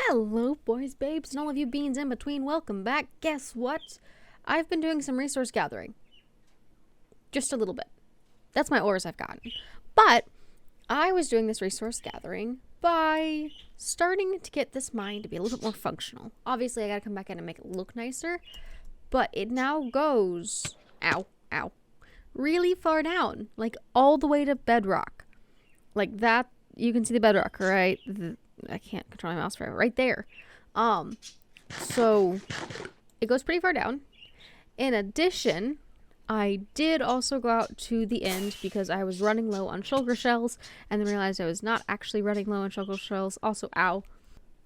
Hello, boys, babes, and all of you beans in between. Welcome back. Guess what? I've been doing some resource gathering. Just a little bit. That's my ores I've gotten. But I was doing this resource gathering by starting to get this mine to be a little bit more functional. Obviously, I gotta come back in and make it look nicer. But it now goes... Ow. Really far down. Like, all the way to bedrock. Like, that... You can see the bedrock, right? I can't control my mouse forever. Right there. So it goes pretty far down. In addition, I did also go out to the end because I was running low on shulker shells and then realized I was not actually running low on shulker shells. Also, ow.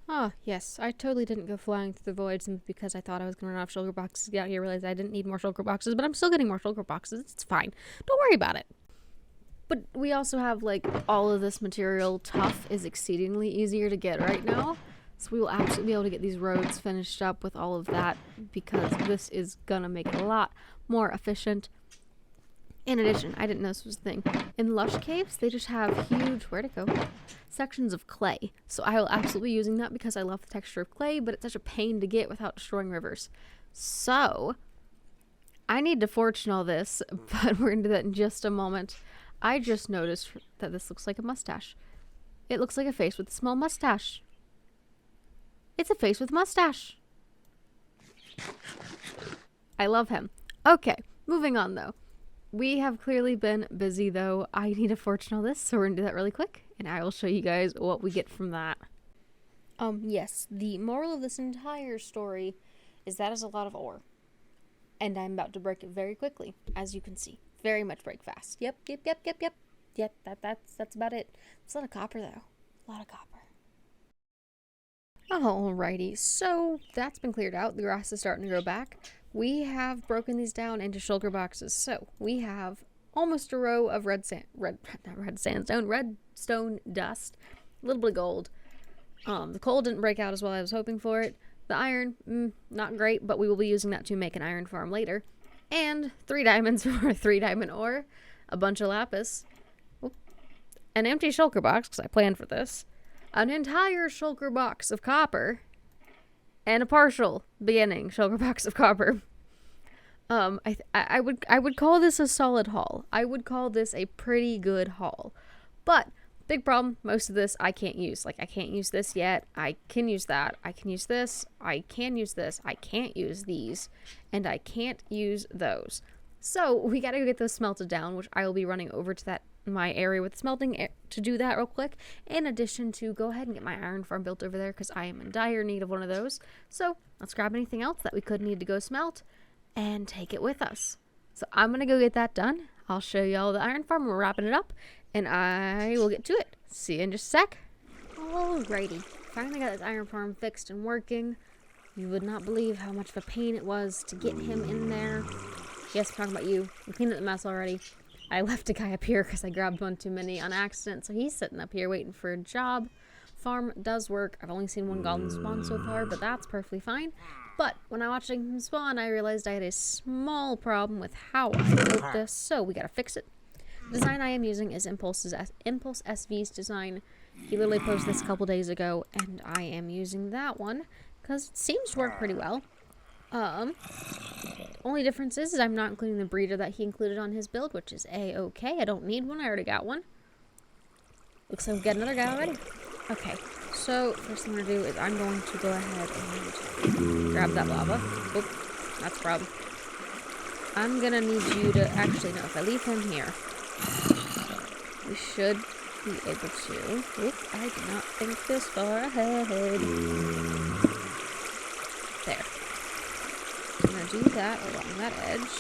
Ah, yes, I totally didn't go flying through the void simply because I thought I was going to run out of shulker boxes. Out here, realized I didn't need more shulker boxes, but I'm still getting more shulker boxes. It's fine. Don't worry about it. But we also have, like, all of this material. Tough is exceedingly easier to get right now. So we will absolutely be able to get these roads finished up with all of that because this is gonna make it a lot more efficient. In addition, I didn't know this was a thing. In lush caves, they just have huge, where'd it go? Sections of clay. So I will absolutely be using that because I love the texture of clay, but it's such a pain to get without destroying rivers. So, I need to fortune all this, but we're gonna do that in just a moment. I just noticed that this looks like a mustache. It looks like a face with a small mustache. It's a face with a mustache. I love him. Okay, moving on though. We have clearly been busy though. I need to fortune all this, so we're gonna do that really quick, and I will show you guys what we get from that. Yes, the moral of this entire story is that is a lot of ore. And I'm about to break it very quickly, as you can see. Very much break fast. Yep. Yep, that's about it. It's a lot of copper, though. A lot of copper. Alrighty, so that's been cleared out. The grass is starting to grow back. We have broken these down into shulker boxes. So we have almost a row of redstone dust. A little bit of gold. The coal didn't break out as well as I was hoping for it. The iron, not great, but we will be using that to make an iron farm later. And 3 diamonds for 3 diamond ore, a bunch of lapis, an empty shulker box, because I planned for this, an entire shulker box of copper, and a partial beginning shulker box of copper. I would call this a solid haul. I would call this a pretty good haul. But big problem, most of this I can't use. Like, I can't use this yet. I can use that. I can use this. I can use this. I can't use these. And I can't use those. So, we gotta go get those smelted down, which I will be running over to my area with smelting to do that real quick. In addition to go ahead and get my iron farm built over there, because I am in dire need of one of those. So, let's grab anything else that we could need to go smelt and take it with us. So, I'm gonna go get that done. I'll show you all the iron farm. We're wrapping it up. And I will get to it. See you in just a sec. Alrighty. Finally got this iron farm fixed and working. You would not believe how much of a pain it was to get him in there. Yes, I'm talking about you. I cleaned up the mess already. I left a guy up here because I grabbed one too many on accident. So he's sitting up here waiting for a job. Farm does work. I've only seen 1 golden spawn so far, but that's perfectly fine. But when I watched him spawn, I realized I had a small problem with how I built this. So we gotta fix it. The design I am using is Impulse SV's design. He literally posted this a couple days ago, and I am using that one because it seems to work pretty well. Only difference is I'm not including the breeder that he included on his build, which is A-okay. I don't need one. I already got one. Looks like we got another guy already. Okay, so first thing I'm going to do is I'm going to go ahead and grab that lava. Oop, that's a problem. I'm going to need you to... Actually, no, if I leave him here... We should be able to... Oop, I did not think this far ahead. There. I'm going to do that along that edge.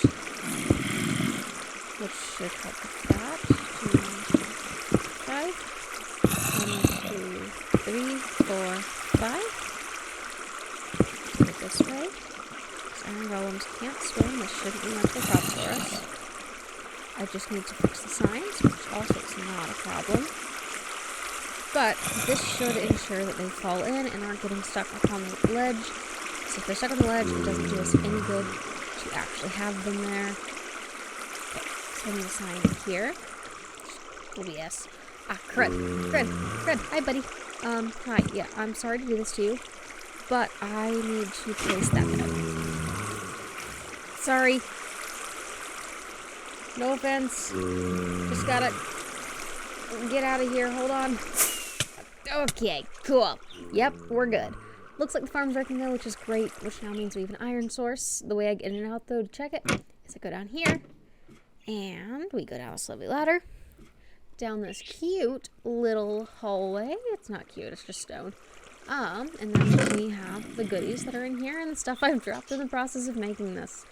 Which should help with that. 2, 1, 2, 3, 4, 5. Put it this way. These iron golems can't swim. This shouldn't be much of a problem for us. I just need to fix the signs, which also is not a problem. But this should ensure that they fall in and aren't getting stuck up on the ledge. So if they're stuck on the ledge, it doesn't do us any good to actually have them there. Okay, so I need a sign here. OBS. Ah, crud. Hi, buddy. Hi, yeah, I'm sorry to do this to you, but I need to place that bed. Sorry. No offense. Just gotta get out of here. Hold on. Okay, cool. Yep, we're good. Looks like the farm's working though, which is great, which now means we have an iron source. The way I get in and out though to check it is I go down here, and we go down a lovely ladder, down this cute little hallway. It's not cute, it's just stone. And then we have the goodies that are in here and the stuff I've dropped in the process of making this.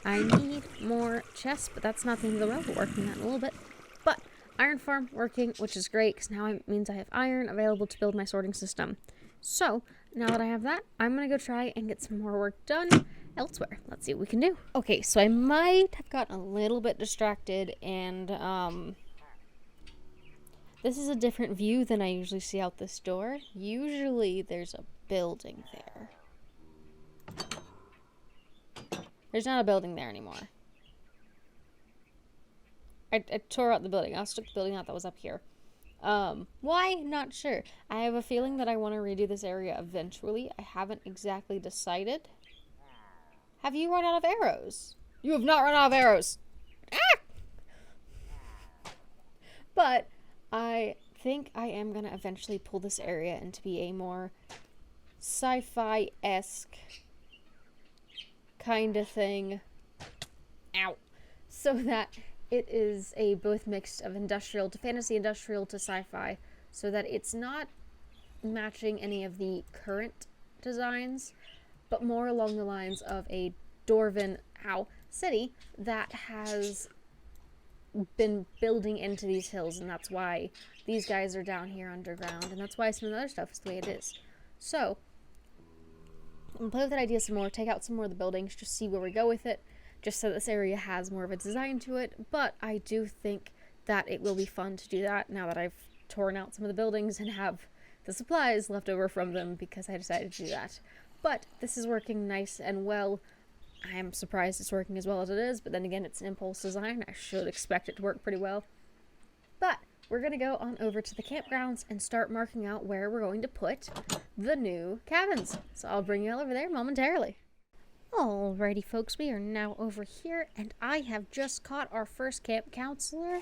I need more chests, but that's not the end of the world. We're working on that in a little bit. But iron farm working, which is great because now it means I have iron available to build my sorting system. So now that I have that, I'm going to go try and get some more work done elsewhere. Let's see what we can do. Okay, so I might have gotten a little bit distracted and this is a different view than I usually see out this door. Usually there's a building there. There's not a building there anymore. I tore out the building. I took the building out that was up here. Why? Not sure. I have a feeling that I want to redo this area eventually. I haven't exactly decided. Have you run out of arrows? You have not run out of arrows. Ah! But I think I am going to eventually pull this area into be a more sci-fi-esque kind of thing. Ow. So that it is a both mixed of industrial to fantasy, industrial to sci-fi, so that it's not matching any of the current designs, but more along the lines of a Dwarven city that has been building into these hills, and that's why these guys are down here underground, and that's why some of the other stuff is the way it is. So I'm gonna play with that idea some more, take out some more of the buildings, just see where we go with it, just so this area has more of a design to it. But I do think that it will be fun to do that now that I've torn out some of the buildings and have the supplies left over from them because I decided to do that. But this is working nice and well. I am surprised it's working as well as it is, but then again, it's an impulse design. I should expect it to work pretty well. But we're going to go on over to the campgrounds and start marking out where we're going to put the new cabins. So I'll bring you all over there momentarily. Alrighty folks, we are now over here, and I have just caught our first camp counselor.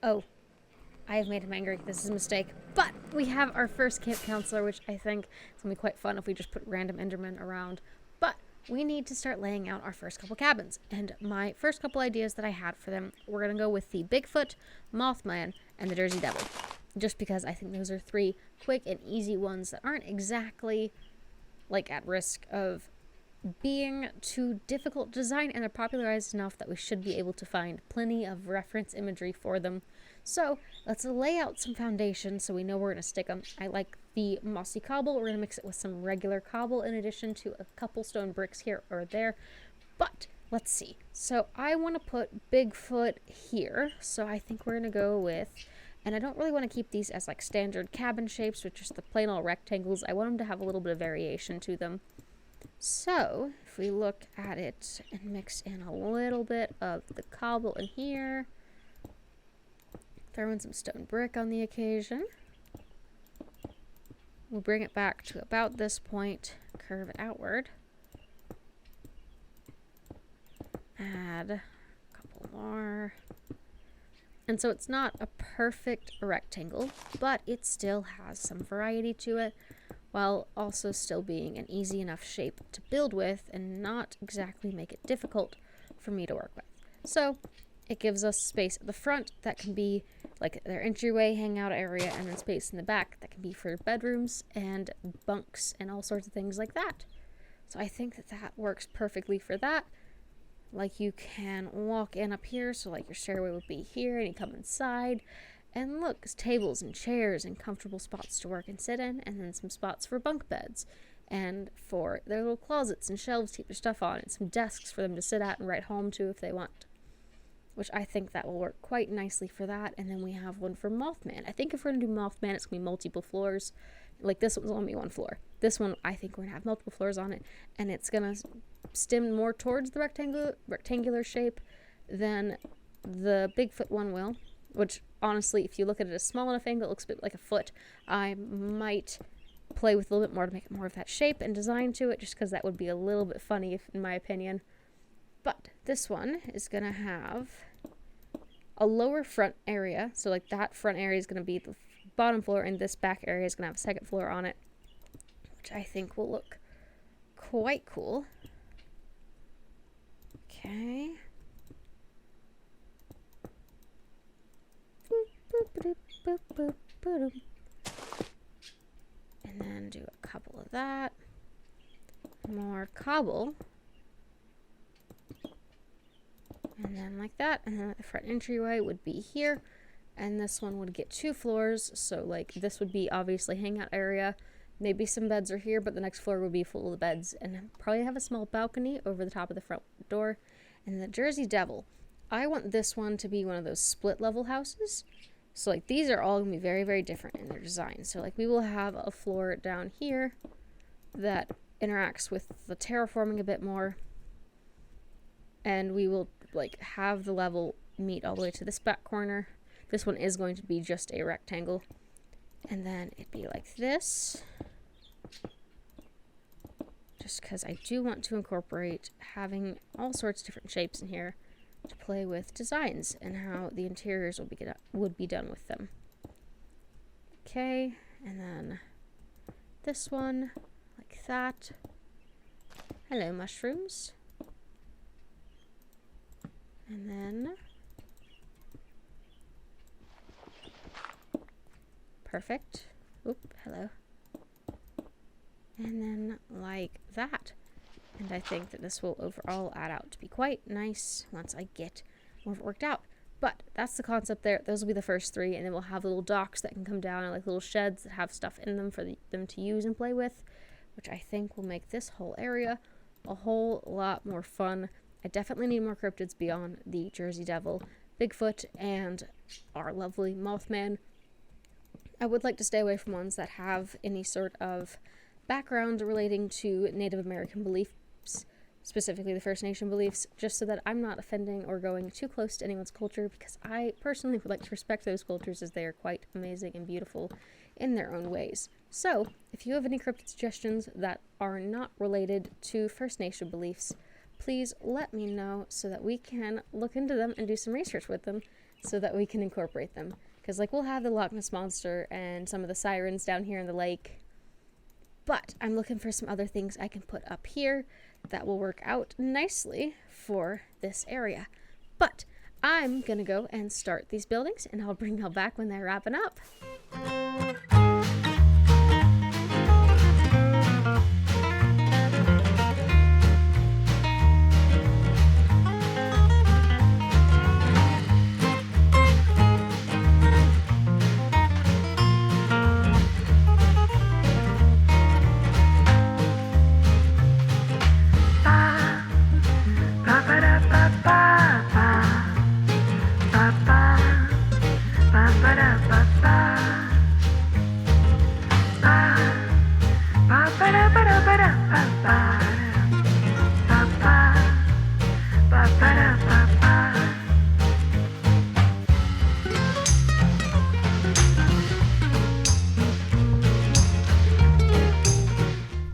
Oh, I have made him angry. This is a mistake. But we have our first camp counselor, which I think is going to be quite fun if we just put random Endermen around. But we need to start laying out our first couple cabins. And my first couple ideas that I had for them, we're going to go with the Bigfoot, Mothman, and the Jersey Devil. Just because I think those are three quick and easy ones that aren't exactly like at risk of being too difficult to design, and they're popularized enough that we should be able to find plenty of reference imagery for them. So let's lay out some foundations so we know where we're going to stick them. I like the mossy cobble. We're going to mix it with some regular cobble in addition to a couple stone bricks here or there. But let's see. So I want to put Bigfoot here. So I think we're going to go with, and I don't really want to keep these as like standard cabin shapes with just the plain old rectangles. I want them to have a little bit of variation to them. So if we look at it and mix in a little bit of the cobble in here, throw in some stone brick on the occasion. We'll bring it back to about this point, curve it outward. Add a couple more. And so it's not a perfect rectangle, but it still has some variety to it, while also still being an easy enough shape to build with and not exactly make it difficult for me to work with. So it gives us space at the front that can be like their entryway, hangout area, and then space in the back that can be for bedrooms and bunks and all sorts of things like that. So I think that that works perfectly for that. Like you can walk in up here, so like your stairway would be here, and you come inside. And look, there's tables and chairs and comfortable spots to work and sit in, and then some spots for bunk beds and for their little closets and shelves to keep their stuff on, and some desks for them to sit at and write home to if they want, which I think that will work quite nicely for that. And then we have one for Mothman. I think if we're going to do Mothman, it's going to be multiple floors. Like this one's only one floor. This one, I think we're going to have multiple floors on it, and it's going to stem more towards the rectangular shape than the Bigfoot one will. which honestly, if you look at it at a small enough angle, it looks a bit like a foot. I might play with a little bit more to make it more of that shape and design to it, just because that would be a little bit funny, in my opinion. But this one is going to have a lower front area. So like that front area is going to be the bottom floor, and this back area is going to have a second floor on it, which I think will look quite cool. Okay. And then do a couple of that. More cobble. And then like that. And then the front entryway would be here. And this one would get 2 floors. So like this would be obviously hangout area. Maybe some beds are here, but the next floor would be full of beds. And probably have a small balcony over the top of the front door. And the Jersey Devil. I want this one to be one of those split level houses. So like these are all going to be very, very different in their design. So like we will have a floor down here that interacts with the terraforming a bit more. And we will like have the level meet all the way to this back corner. This one is going to be just a rectangle. And then it'd be like this. Just because I do want to incorporate having all sorts of different shapes in here to play with designs and how the interiors would be done with them. Okay, and then this one, like that. Hello, mushrooms. And then perfect. Oop, hello. And then like that. And I think that this will overall add out to be quite nice once I get more of it worked out. But that's the concept there. Those will be the first 3, and then we'll have little docks that can come down, and like little sheds that have stuff in them for them to use and play with, which I think will make this whole area a whole lot more fun. I definitely need more cryptids beyond the Jersey Devil, Bigfoot, and our lovely Mothman. I would like to stay away from ones that have any sort of background relating to Native American beliefs, specifically the First Nation beliefs, just so that I'm not offending or going too close to anyone's culture, because I personally would like to respect those cultures as they are quite amazing and beautiful in their own ways. So, if you have any cryptid suggestions that are not related to First Nation beliefs, please let me know so that we can look into them and do some research with them so that we can incorporate them. Because, like, we'll have the Loch Ness Monster and some of the sirens down here in the lake. But I'm looking for some other things I can put up here that will work out nicely for this area. But I'm going to go and start these buildings, and I'll bring y'all back when they're wrapping up.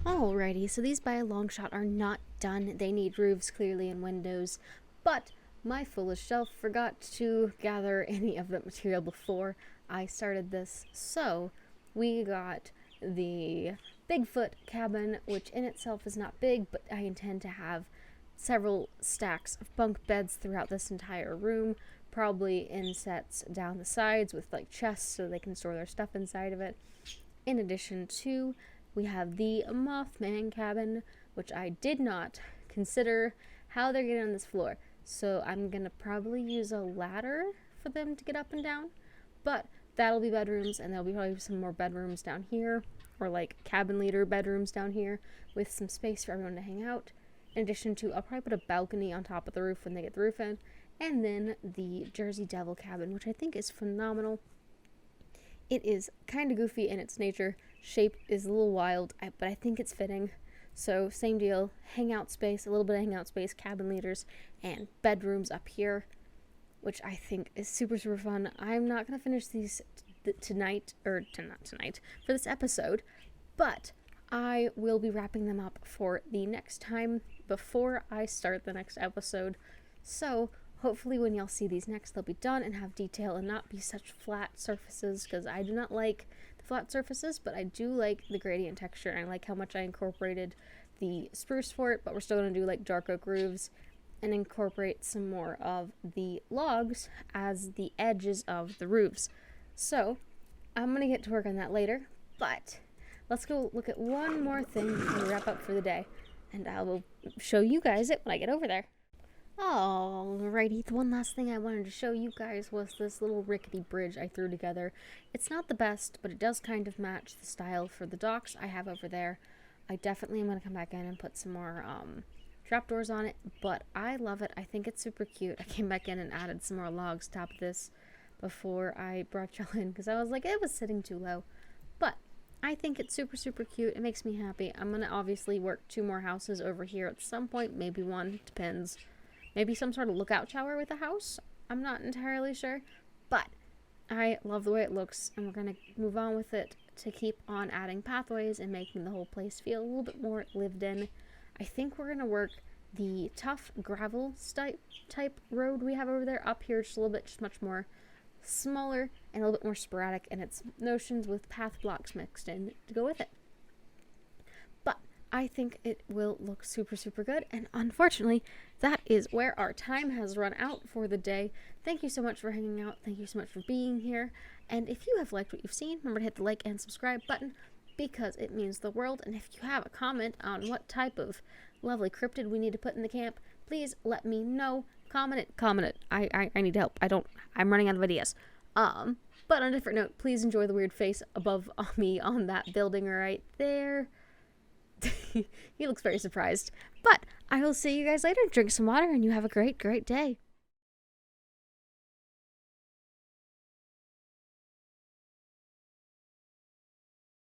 Alrighty, so these by a long shot are not done. They need roofs clearly and windows, but my foolish self forgot to gather any of that material before I started this. So we got the Bigfoot cabin, which in itself is not big, but I intend to have several stacks of bunk beds throughout this entire room, probably in sets down the sides with like chests so they can store their stuff inside of it. In addition to, we have the Mothman cabin, which I did not consider how they're getting on this floor. So I'm going to probably use a ladder for them to get up and down. But that'll be bedrooms, and there'll be probably some more bedrooms down here, or like cabin leader bedrooms down here with some space for everyone to hang out. In addition to, I'll probably put a balcony on top of the roof when they get the roof in. And then the Jersey Devil cabin, which I think is phenomenal. It is kind of goofy in its nature. Shape is a little wild, but I think it's fitting. So same deal, hangout space, a little bit of hangout space, cabin leaders, and bedrooms up here. which I think is super, super fun. I'm not going to finish these tonight, or not tonight, for this episode, but I will be wrapping them up for the next time before I start the next episode. So hopefully when y'all see these next, they'll be done and have detail and not be such flat surfaces, because I do not like the flat surfaces, but I do like the gradient texture, and I like how much I incorporated the spruce for it, but we're still going to do like dark oak roofs and incorporate some more of the logs as the edges of the roofs. So I'm going to get to work on that later, but let's go look at one more thing before we wrap up for the day, and I will show you guys it when I get over there. Alrighty, the one last thing I wanted to show you guys was this little rickety bridge I threw together. It's not the best, but it does kind of match the style for the docks I have over there. I definitely am going to come back in and put some more trapdoors on it, but I love it. I think it's super cute. I came back in and added some more logs to top of this before I brought y'all in, because I was like, it was sitting too low. But I think it's super, super cute. It makes me happy. I'm going to obviously work 2 more houses over here at some point, maybe 1, depends. Maybe some sort of lookout tower with a house. I'm not entirely sure, but I love the way it looks, and we're going to move on with it to keep on adding pathways and making the whole place feel a little bit more lived in. I think we're going to work the tough gravel type road we have over there up here just a little bit, just much more smaller and a little bit more sporadic, and its notions with path blocks mixed in to go with it. But I think it will look super, super good, and unfortunately, that is where our time has run out for the day. Thank you so much for hanging out. Thank you so much for being here, and if you have liked what you've seen, remember to hit the like and subscribe button, because it means the world. And if you have a comment on what type of lovely cryptid we need to put in the camp, please let me know. Comment it. I need help. I'm running out of ideas. But on a different note, please enjoy the weird face above me on that building right there. He looks very surprised. But I will see you guys later. Drink some water, and you have a great, great day.